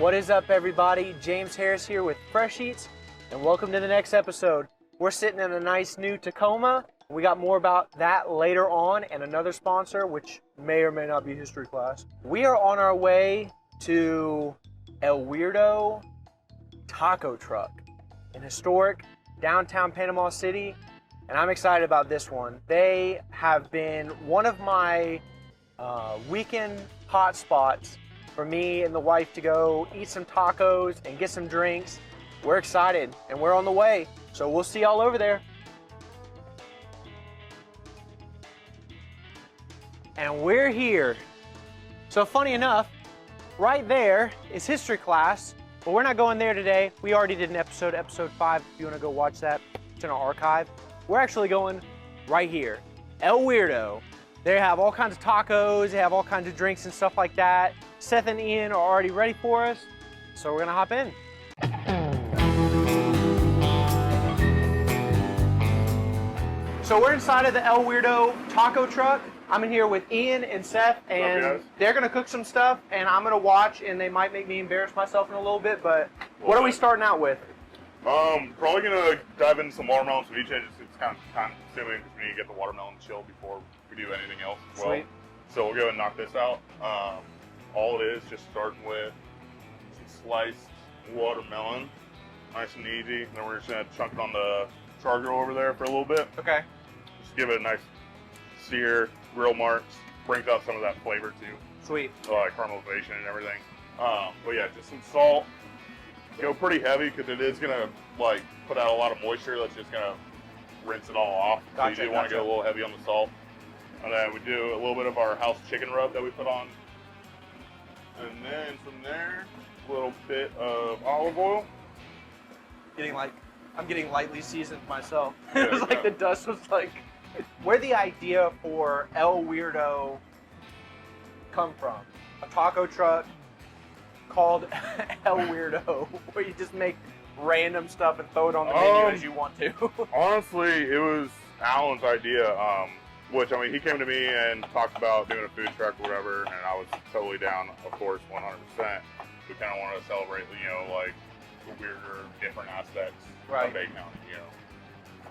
What is up, everybody? James Harris here with Fresh Eats, and welcome to the next episode. We're sitting in a nice new Tacoma. We got more about that later on, and another sponsor, which may or may not be history class. We are on our way to El Weirdo taco truck in historic downtown Panama City, and I'm excited about this one. They have been one of my weekend hot spots for me and the wife to go eat some tacos and get some drinks. We're excited and we're on the way, so we'll see y'all over there. And we're here. So funny enough, right there is history class, but we're not going there today. We already did an episode 5, if you want to go watch that. It's in our archive. We're actually going right here, El Weirdo. They have all kinds of tacos, they have all kinds of drinks and stuff like that. Seth and Ian are already ready for us, so we're gonna hop in. So we're inside of the El Weirdo taco truck. I'm in here with Ian and Seth, and they're gonna cook some stuff, and I'm gonna watch, and they might make me embarrass myself in a little bit, but what are we starting out with? Probably gonna dive into some watermelon ceviche. It's kind of time consuming because we need to get the watermelon chilled before we do anything else as well. Sweet. So we'll go ahead and knock this out. All it is just starting with some sliced watermelon, nice and easy. And then we're just gonna chunk it on the char grill over there for a little bit. Okay. Just give it a nice sear, grill marks, brings out some of that flavor too. Sweet. Like caramelization and everything. But yeah, just some salt. Go pretty heavy because it is gonna like put out a lot of moisture. That's just gonna rinse it all off. Gotcha, so you do want to go a little heavy on the salt. And then we do a little bit of our house chicken rub that we put on. And then from there, a little bit of olive oil. I'm getting lightly seasoned myself. Yeah, It was like the dust was like. Where'd the idea for El Weirdo come from? A taco truck called El Weirdo, where you just make random stuff and throw it on the menu as you want to. Honestly, it was Alan's idea. Which, I mean, he came to me and talked about doing a food truck or whatever, and I was totally down, of course, 100%. We kind of wanted to celebrate, like, the weirder, different aspects of Bay County,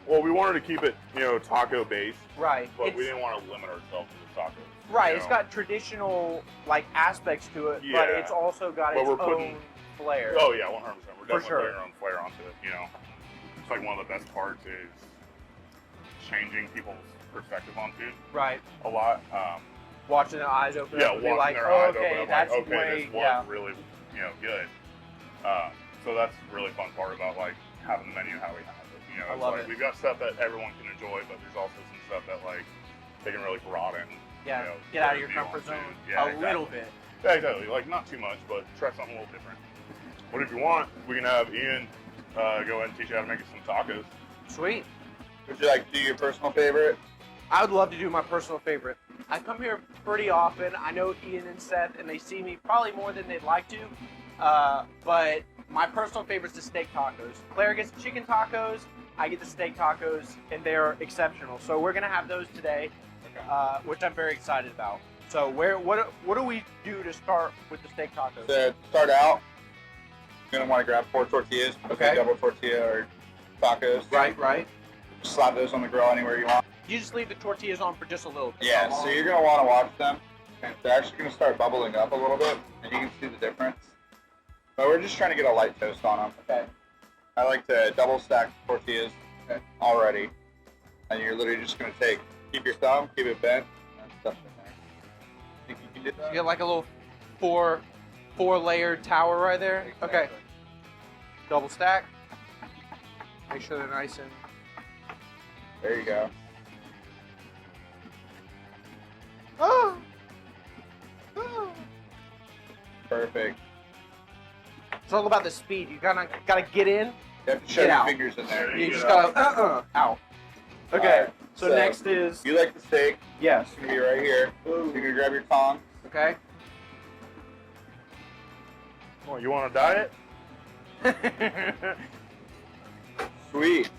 Well, we wanted to keep it, taco-based. Right. But we didn't want to limit ourselves to the tacos. Right. It's got traditional, aspects to it, but it's also got its own flair. Oh, yeah, 100%. We're definitely sure. putting our own flair onto it, It's like one of the best parts is changing people's perspective on food. Right. A lot. Watching their eyes open Yeah, up and be watching like, their oh, eyes okay, open. that's like, way, this was really, good. So that's the really fun part about having the menu how we have it. I love it. We've got stuff that everyone can enjoy, but there's also some stuff that they can really broaden. Yeah, get out of your comfort zone little bit. Yeah, exactly. Not too much, but try something a little different. But if you want, we can have Ian go ahead and teach you how to make some tacos. Sweet. Would you like to do your personal favorite? I would love to do my personal favorite. I come here pretty often. I know Ian and Seth, and they see me probably more than they'd like to. But my personal favorite is the steak tacos. Claire gets the chicken tacos. I get the steak tacos, and they're exceptional. So we're gonna have those today, which I'm very excited about. So what do we do to start with the steak tacos? To start out, you're gonna want to grab 4 tortillas. Okay. Double tortilla or tacos. Right. Just slap those on the grill anywhere you want. You just leave the tortillas on for just a little bit. Yeah. So you're gonna want to watch them, and they're actually gonna start bubbling up a little bit, and you can see the difference. But we're just trying to get a light toast on them. Okay. I like to double stack tortillas already, and you're literally just gonna keep your thumb, keep it bent, and stuff in there. Think you can do that? You get like a little four-layered tower right there. Exactly. Okay. Double stack. Make sure they're nice and. There you go. Oh. Perfect. It's all about the speed. You gotta get in. You have to shove Get your out. fingers in there. You just gotta out. Okay. Alright, So next is you like the steak? yes. It's gonna be right here. Ooh. You're gonna grab your tongs. Okay. Well, you want a diet? Sweet.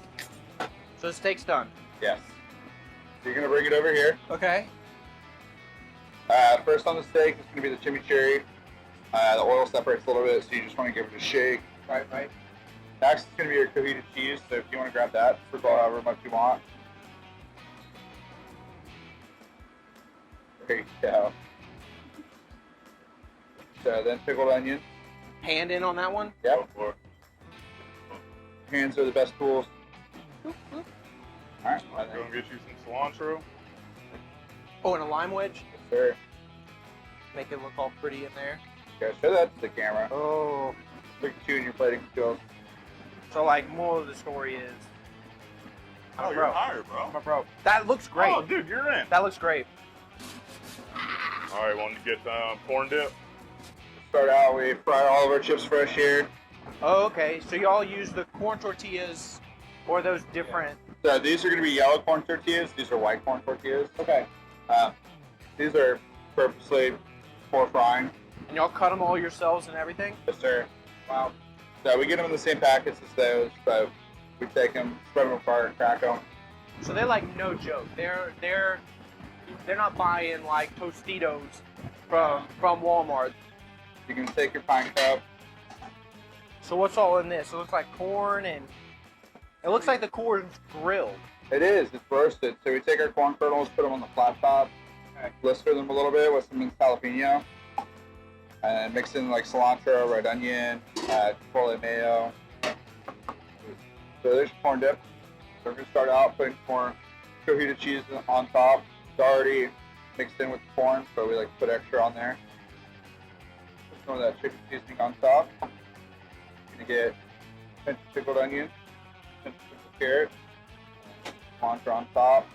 So the steak's done. Yes. So you're gonna bring it over here. Okay. First on the steak is gonna be the chimichurri. The oil separates a little bit, so you just want to give it a shake. Right. Next is going to be your cojita cheese, so if you want to grab that, sprinkle however much you want. There you go. So then pickled onion. Hand in on that one. Yep. Go for it. Hands are the best tools. Alright. Go and get you some cilantro. Oh, and a lime wedge. Yes, sir. Make it look all pretty in there. Okay, show that to the camera. Oh. Look at you and your plating skills. So, like, moral of the story is... Oh, you're higher, bro. I'm a bro. That looks great. Oh, dude, you're in. That looks great. All right, want to get corn dip? Start out, we fry all of our chips fresh here. Oh, okay. So y'all use the corn tortillas or those different... So these are going to be yellow corn tortillas. These are white corn tortillas. Okay. These are purposely for frying. And y'all cut them all yourselves and everything? Yes, sir. Wow. So we get them in the same packets as those, but we take them, spread them apart, crack them. So they're like no joke. They're not buying like Tostitos from Walmart. You can take your pine cup. So what's all in this? It looks like corn and it looks like the corn's grilled. It is. It's roasted. So we take our corn kernels, put them on the flat top, blister them a little bit with some minced jalapeno, and mix in like cilantro, red onion, chipotle mayo. So there's your corn dip. So we're gonna start out putting corn cojita cheese on top. It's already mixed in with the corn, so we like to put extra on there. Put some of that chicken seasoning on top. You're gonna get a pinch of pickled onion, a pinch of carrot, cilantro on top,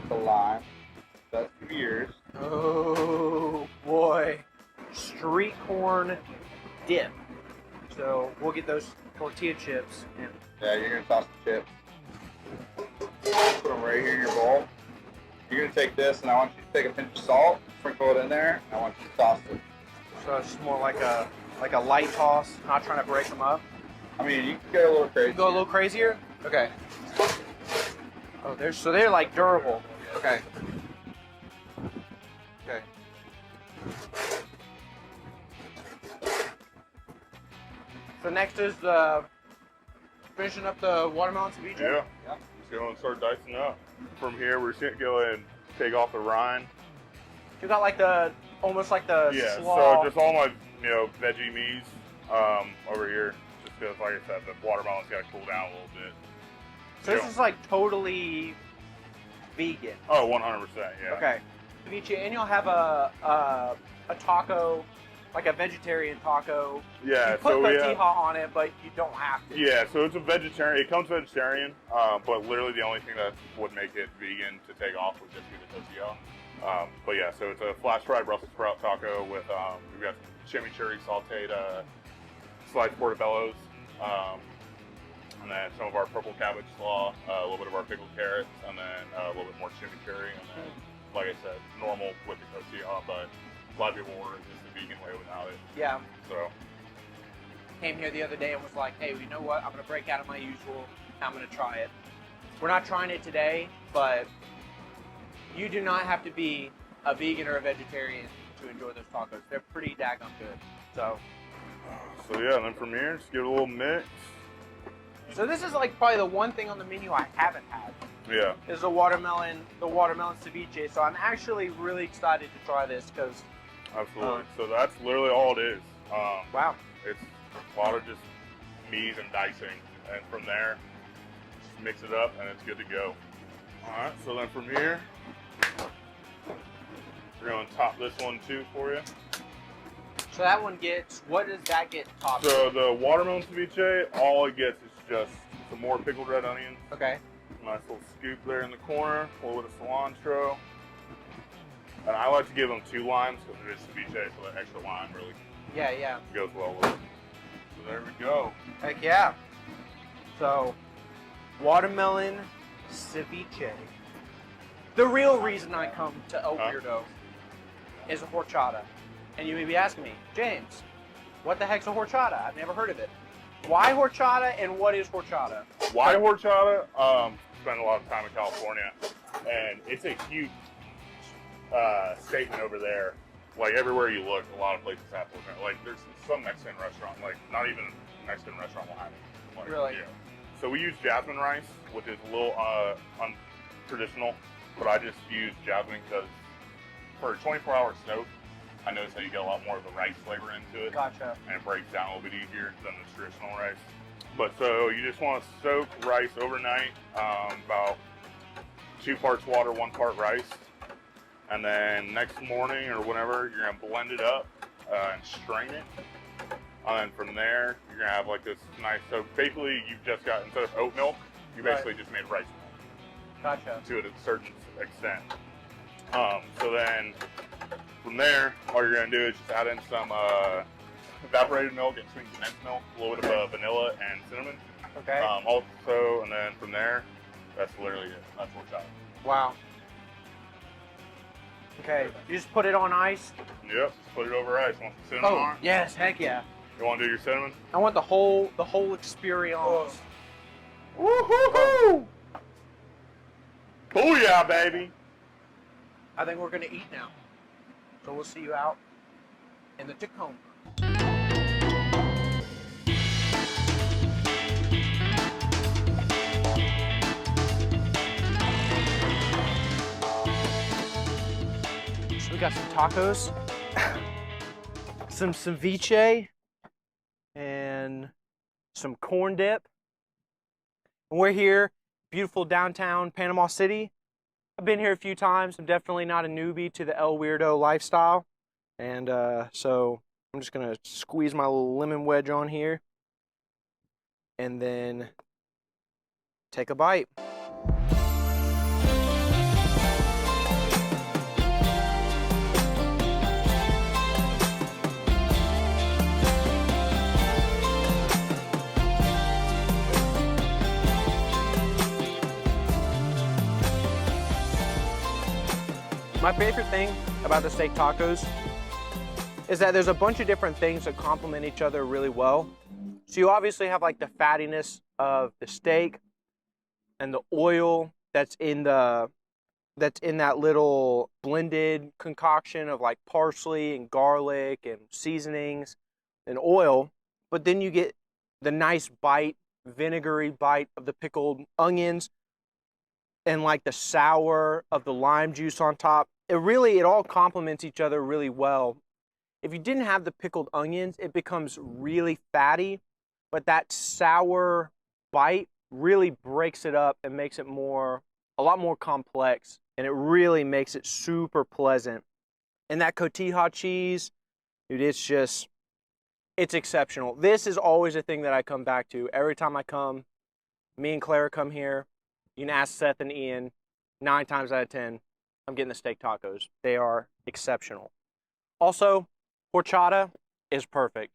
with the lime. That's for yours. Oh boy. Street corn dip. So we'll get those tortilla chips and Yeah, you're gonna toss the chips. Put them right here in your bowl. You're gonna take this, and I want you to take a pinch of salt, sprinkle it in there, and I want you to toss it. so it's more like a light toss, not trying to break them up. I mean, you can go a little crazy. You go a little crazier? Okay. Oh, they're like durable. Okay. Okay. So next is finishing up the watermelon ceviche. Yeah. Just go and start dicing up. From here, we're just gonna go ahead and take off the rind. You got like almost like the Yeah. slaw. So just all my veggie meats over here. Just because, like I said, the watermelon's got to cool down a little bit. So this is like totally vegan. Oh, 100%. Yeah. Okay. Ceviche, and you'll have a taco, like a vegetarian taco. Yeah. You put So cotija on it, but you don't have to. yeah. So it's a vegetarian. It comes vegetarian, but literally the only thing that would make it vegan to take off would just be the cotija. But yeah, so it's a flash fried Brussels sprout taco with we've got chimichurri sauteed sliced portobellos, and then some of our purple cabbage slaw, a little bit of our pickled carrots, and then a little bit more chimichurri, and then, like I said, normal with the cotija, but a lot of people order just the vegan way without it. Yeah. So Came here the other day and was like, hey, you know what? I'm going to break out of my usual. I'm going to try it. We're not trying it today, but you do not have to be a vegan or a vegetarian to enjoy those tacos. They're pretty daggum good. So yeah, and then from here, just give it a little mix. this is like probably the one thing on the menu I haven't had. Yeah. Is the watermelon ceviche. So I'm actually really excited to try this because Absolutely. So that's literally all it is. wow. It's a lot of just meat and dicing, and from there, just mix it up, and it's good to go. All right. So then from here, we're going to top this one too for you. So that one gets, what does that get topped with? So the watermelon ceviche, all it gets is just some more pickled red onions. Okay. Nice little scoop there in the corner, a little bit of cilantro. And I like to give them 2 limes because it is ceviche, so that extra lime really Yeah. goes well with it. So there we go. Heck yeah. So, watermelon ceviche. The real reason I come to El Weirdo is a horchata. And you may be asking me, James, what the heck's a horchata? I've never heard of it. Why horchata and what is horchata? Why horchata? Spent a lot of time in California, and it's a huge statement over there like everywhere you look, a lot of places have horchata. Like there's some Mexican restaurant, like not even Mexican restaurant will have it. Like, Really? Yeah. So we use jasmine rice, which is a little untraditional, but I just use jasmine because for a 24-hour soak, I notice that you get a lot more of the rice flavor into it. Gotcha. And it breaks down a little bit easier than the traditional rice. But so you just want to soak rice overnight, about 2 parts water, 1 part rice. And then next morning or whenever, you're gonna blend it up and strain it. And then from there, you're gonna have like this nice, so basically you've just got, instead of oat milk, you basically just made rice milk. Gotcha. To a certain extent. So then from there, all you're gonna do is just add in some evaporated milk and sweetened condensed milk, a little bit of vanilla and cinnamon. Okay. Also, and then from there, that's literally it. That's horchata. Wow. Okay, you just put it on ice? Yep, just put it over ice. Want some cinnamon on it? Yes, heck yeah. You want to do your cinnamon? I want the whole experience. Woohoo! Booyah, baby! I think we're gonna eat now. So we'll see you out in the Tacoma. So we got some tacos, some ceviche, and some corn dip. And we're here, beautiful downtown Panama City. I've been here a few times. I'm definitely not a newbie to the El Weirdo lifestyle. And so I'm just gonna squeeze my little lemon wedge on here and then take a bite. My favorite thing about the steak tacos is that there's a bunch of different things that complement each other really well. So you obviously have like the fattiness of the steak and the oil that's in that little blended concoction of like parsley and garlic and seasonings and oil. But then you get the nice bite, vinegary bite of the pickled onions and like the sour of the lime juice on top. It all complements each other really well. If you didn't have the pickled onions, it becomes really fatty, but that sour bite really breaks it up and makes it a lot more complex, and it really makes it super pleasant. And that cotija cheese, dude, it's exceptional. This is always a thing that I come back to. Every time I come, me and Clara come here, you can ask Seth and Ian, 9 times out of 10, I'm getting the steak tacos. They are exceptional. Also, horchata is perfect.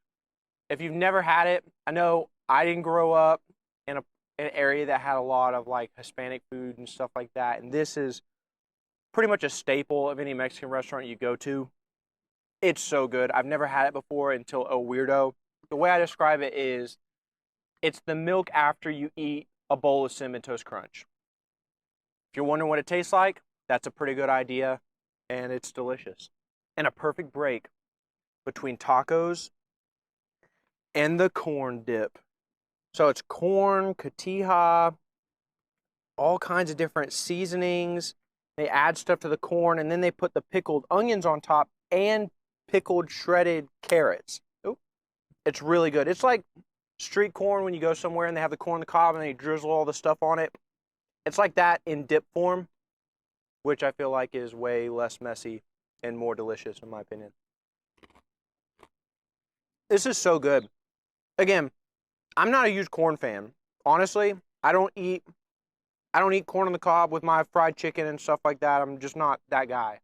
If you've never had it, I know I didn't grow up in an area that had a lot of like Hispanic food and stuff like that, and this is pretty much a staple of any Mexican restaurant you go to. It's so good. I've never had it before until El Weirdo. The way I describe it is, it's the milk after you eat a bowl of Cinnamon Toast Crunch. If you're wondering what it tastes like, that's a pretty good idea, and it's delicious. And a perfect break between tacos and the corn dip. So it's corn, cotija, all kinds of different seasonings. They add stuff to the corn, and then they put the pickled onions on top and pickled shredded carrots. Ooh. It's really good. It's like street corn when you go somewhere and they have the corn on the cob and they drizzle all the stuff on it. It's like that in dip form, which I feel like is way less messy and more delicious in my opinion. This is so good. Again, I'm not a huge corn fan. Honestly, I don't eat corn on the cob with my fried chicken and stuff like that. I'm just not that guy.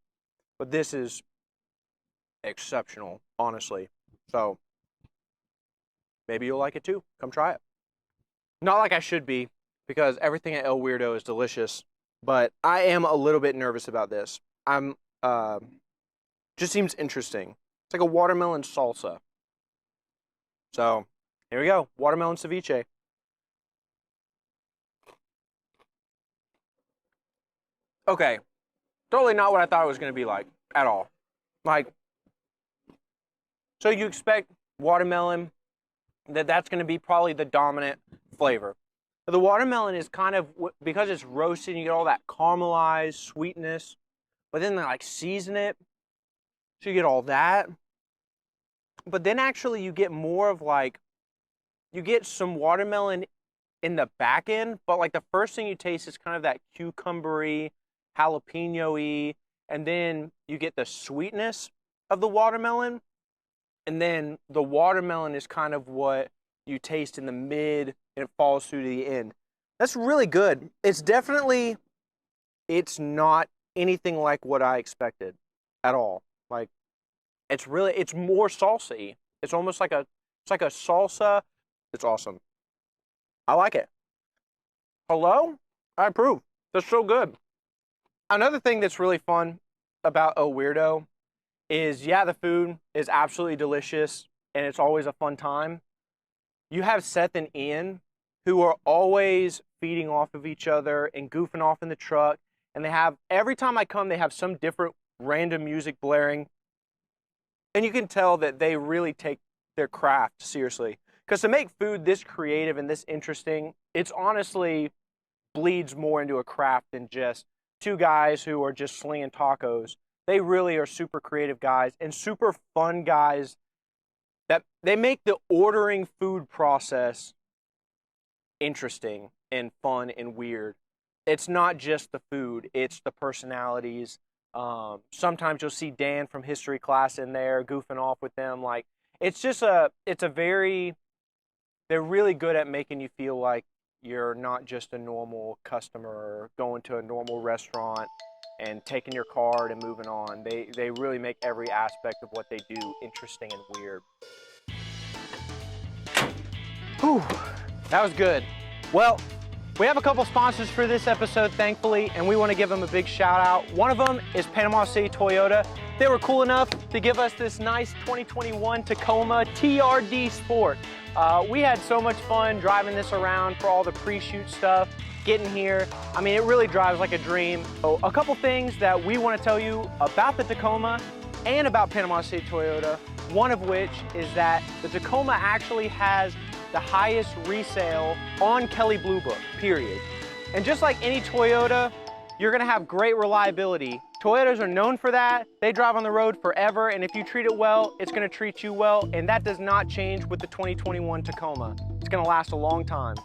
But this is exceptional, honestly. So maybe you'll like it too. Come try it. Not like I should be, because everything at El Weirdo is delicious, but I am a little bit nervous about this. Just seems interesting. It's like a watermelon salsa. So here we go, watermelon ceviche. Okay, totally not what I thought it was going to be like at all. Like, So you expect watermelon, that's going to be probably the dominant flavor. The watermelon is kind of, because it's roasted, you get all that caramelized sweetness, but then they like season it, so you get all that. But then actually you get more of like, you get some watermelon in the back end, but like the first thing you taste is kind of that cucumbery, jalapeno-y, and then you get the sweetness of the watermelon, and then the watermelon is kind of what you taste in the mid, and it falls through to the end. That's really good. It's definitely, it's not anything like what I expected at all. Like, it's more salsa-y. It's almost like it's like a salsa. It's awesome. I like it. Hello? I approve. That's so good. Another thing that's really fun about Oh Weirdo is, yeah, the food is absolutely delicious and it's always a fun time. You have Seth and Ian who are always feeding off of each other and goofing off in the truck. And they have, every time I come, they have some different random music blaring. And you can tell that they really take their craft seriously. Because to make food this creative and this interesting, it's honestly bleeds more into a craft than just two guys who are just slinging tacos. They really are super creative guys and super fun guys that they make the ordering food process interesting and fun and weird. It's not just the food, it's the personalities. Sometimes you'll see Dan from history class in there goofing off with them. Like, it's a very, they're really good at making you feel like you're not just a normal customer going to a normal restaurant and taking your card and moving on. They really make every aspect of what they do interesting and weird. Whew, that was good. Well, we have a couple sponsors for this episode, thankfully, and we want to give them a big shout out. One of them is Panama City Toyota. They were cool enough to give us this nice 2021 Tacoma TRD Sport. We had so much fun driving this around for all the pre-shoot stuff, getting here. I mean, it really drives like a dream. So a couple things that we want to tell you about the Tacoma and about Panama City Toyota, one of which is that the Tacoma actually has the highest resale on Kelley Blue Book, period. And just like any Toyota, you're gonna have great reliability. Toyotas are known for that. They drive on the road forever, and if you treat it well, it's gonna treat you well, and that does not change with the 2021 Tacoma. It's gonna last a long time.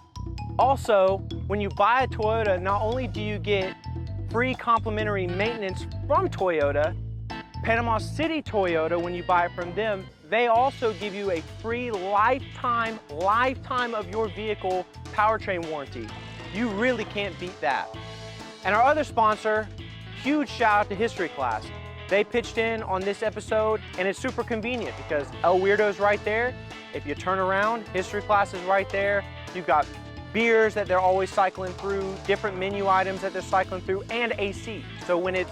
Also, when you buy a Toyota, not only do you get free complimentary maintenance from Toyota, Panama City Toyota, when you buy it from them, they also give you a free lifetime of your vehicle powertrain warranty. You really can't beat that. And our other sponsor, huge shout out to History Class. They pitched in on this episode, and it's super convenient because El Weirdo's right there. If you turn around, History Class is right there. You've got beers that they're always cycling through, different menu items that they're cycling through, and AC. So when it's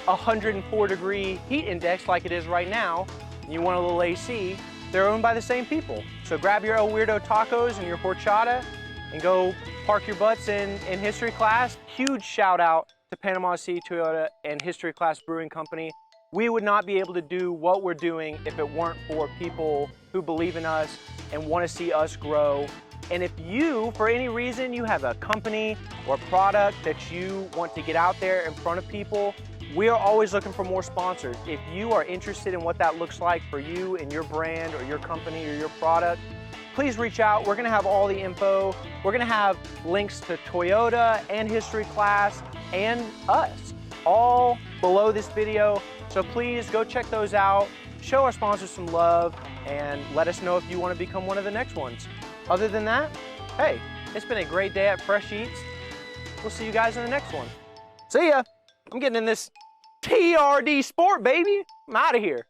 104-degree heat index like it is right now, and you want a little AC, they're owned by the same people. So grab your El Weirdo tacos and your horchata and go park your butts in History Class. Huge shout out to Panama City Toyota and History Class Brewing Company. We would not be able to do what we're doing if it weren't for people who believe in us and want to see us grow. And if you, for any reason, you have a company or product that you want to get out there in front of people, we are always looking for more sponsors. If you are interested in what that looks like for you and your brand or your company or your product, please reach out. We're gonna have all the info. We're gonna have links to Toyota and History Class and us all below this video. So please go check those out. Show our sponsors some love and let us know if you want to become one of the next ones. Other than that, hey, it's been a great day at Fresh Eats. We'll see you guys in the next one. See ya. I'm getting in this TRD Sport, baby. I'm out of here.